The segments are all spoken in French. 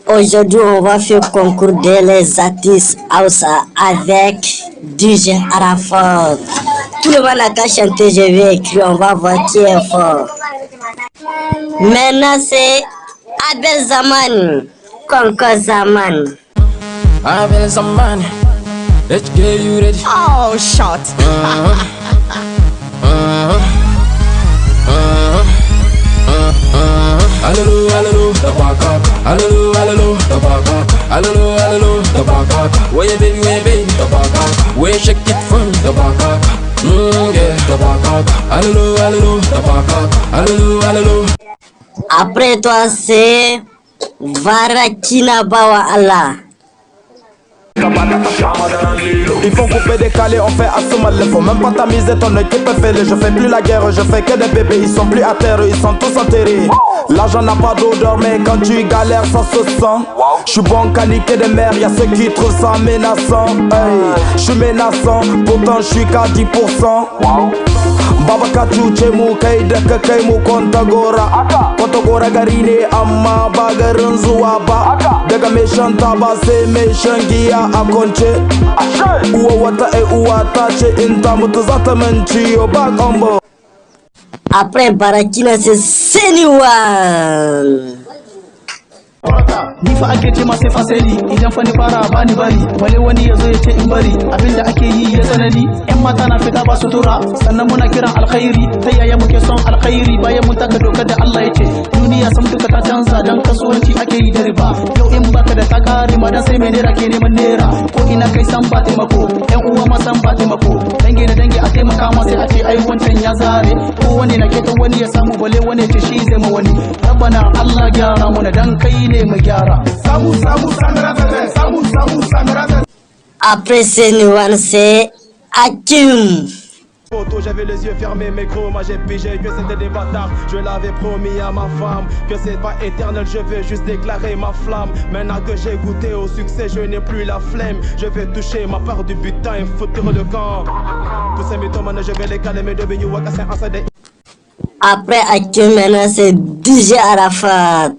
Aujourd'hui, on va faire concours de les artistes Hausa avec DJ Arafat. Tout le monde a qu'à chanter, je vais écrire, on va voir qui est fort. Maintenant, c'est Abel Zaman, Konko Zaman. Abel Zaman, let's get you ready. Oh, shot. Hallelujah, hallelujah, the back up. Hallelujah, hallelujah, the back up. Hallelujah, hallelujah, the back up. Where baby, the back up. Where shake it from the back up. Yeah, the back up. Hallelujah, hallelujah, the back up. Hallelujah, hallelujah. Après toi, c'est Varakina Bawa Allah. Ils font couper, décaler, on fait assommer. Faut même pas t'amuser, ton équipe est fêlée. Je fais plus la guerre, je fais que des bébés. Ils sont plus à terre, ils sont tous enterrés. L'argent n'a pas d'odeur, mais quand tu galères, ça se sent. J'suis bon qu'à niquer des mères, y'a ceux qui trouvent ça menaçant. Hey, j'suis menaçant, pourtant j'suis qu'à 10%. Baba kachu chemu kai daka kai mu kontagora kontagora garine amma bagarin zuwa ba daga mai shan taba sai mai shan giya a konce uwa wata uwa ta ce in ta mutu za ta min ciyo ba combo. Après Barakina, c'est Seniwan. Ni fa ake ce masu fasali idan fa ni fara bani bari wale wani yazo ya ce in bari abinda ake yi ya tsanani yan mata na fita ba sutura sannan muna kiran alkhairi ta yaya muke son alkhairi bayan mun taka dokar da Allah ya ce duniya sam duka ta canza dan kasuwanci ake yi da riba yau in baka da takari ma dan sai mai naira ke neman naira ko ina kai san ba taimako yan uwa ma san ba taimako dange da dange a taimaka ma sai a ce ai wancan ya zare ko wani na ke wani ya samu bale wani ce shi zai ma wani rabbana Allah gyara mu dan kai ne mu gyara. Après Seniwan, c'est Hakim. J'avais les yeux fermés, mais gros, moi j'ai pigé que c'était des bâtards. Je l'avais promis à ma femme que c'est pas éternel, je vais juste déclarer ma flamme. Maintenant que j'ai goûté au succès, je n'ai plus la flemme. Je vais toucher ma part du butin et foutre le camp. Tous ces mythomanes, je vais les calmer, devenir Wakassé en CD. Après Hakim, maintenant c'est DJ Arafat.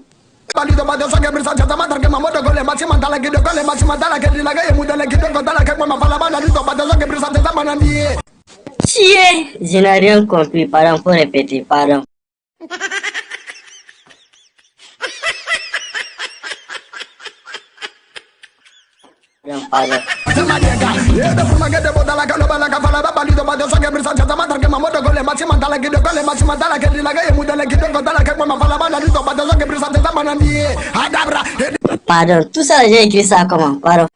Chier, je n'ai rien compris, pardon, faut répéter, pardon. Pardon. Pardon, tout ça j'ai écrit ça comment? Pardon.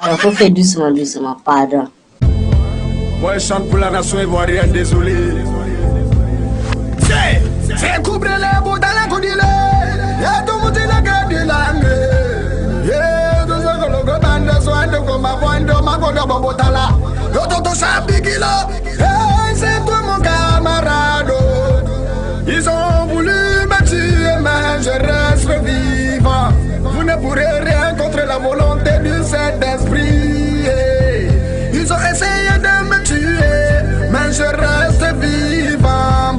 Alors faut faire doucement, doucement, pardon. Moi je chante pour la nation ivoirienne, désolé. C'est couper les bouts dans la coudile. Y'a tout le monde qui l'a dit l'année. Y'a tout ça que l'on gagne de soin de comme ma voix de ma voix de Bobotala. Y'a tout le chambigila. C'est toi mon camarade. Ils ont voulu me tuer, mais je reste vivant. Vous ne pourrez rien contre la volonté du Saint-Esprit. Ils ont essayé de me tuer, mais je reste vivant.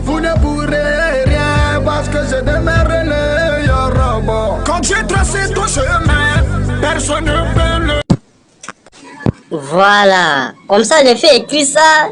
Vous ne pourrez rien parce que je demeure le Yoruba. Quand j'ai tracé ton chemin, personne ne peut le... Voilà, comme ça j'ai fait écrire ça.